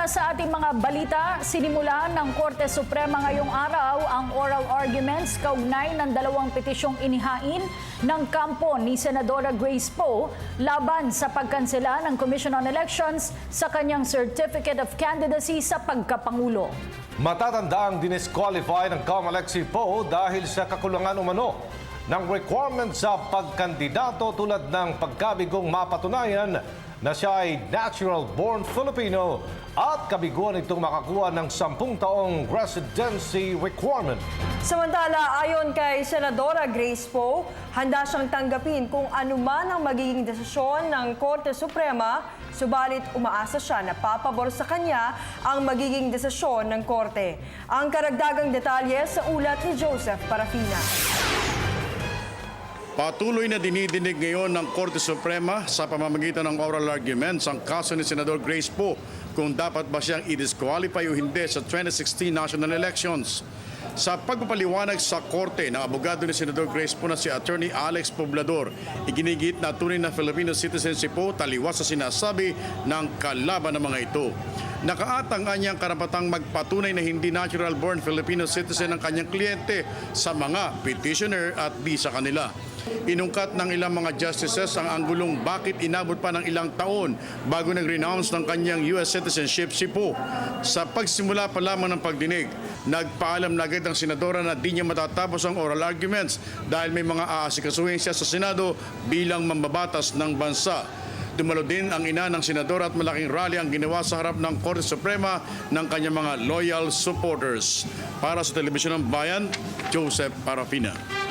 Una sa ating mga balita, sinimulan ng Korte Suprema ngayong araw ang oral arguments kaugnay ng dalawang petisyong inihain ng kampo ni Senadora Grace Poe laban sa pagkansela ng Commission on Elections sa kanyang Certificate of Candidacy sa pagkapangulo. Matatandaang dinisqualify ng COMELEC si Poe dahil sa kakulangan umano ng requirement sa pagkandidato tulad ng pagkabigong mapatunayan na siya ay natural-born Filipino at kabiguan itong makakuha ng 10 taong residency requirement. Samantala, ayon kay Senadora Grace Poe, handa siyang tanggapin kung anuman ang magiging desisyon ng Korte Suprema, subalit umaasa siya na papabor sa kanya ang magiging desisyon ng Korte. Ang karagdagang detalye sa ulat ni Joseph Parafina. Patuloy na dinidinig ngayon ng Korte Suprema sa pamamagitan ng oral arguments ang kaso ni Senador Grace Poe kung dapat ba siyang i-disqualify o hindi sa 2016 national elections. Sa pagpapaliwanag sa Korte ng abogado ni Senador Grace Poe na si Attorney Alex Poblador, iginigit na tunay na Filipino citizen si Poe taliwas sa sinasabi ng kalaban ng mga ito. Nakaatang anyang karapatang magpatunay na hindi natural-born Filipino citizen ang kanyang kliyente sa mga petitioner at di sa kanila. Inungkat ng ilang mga justices ang anggulong bakit inabot pa ng ilang taon bago nag-renounce ng kanyang US citizenship si Poe. Sa pagsimula pa lamang ng pagdinig, nagpaalam na agad ang senadora na di niya matatapos ang oral arguments dahil may mga aasikasuhin siya sa Senado bilang mambabatas ng bansa. Dumalo din ang ina ng senador at malaking rally ang ginawa sa harap ng Korte Suprema ng kanyang mga loyal supporters. Para sa Telebisyon ng Bayan, Joseph Parafina.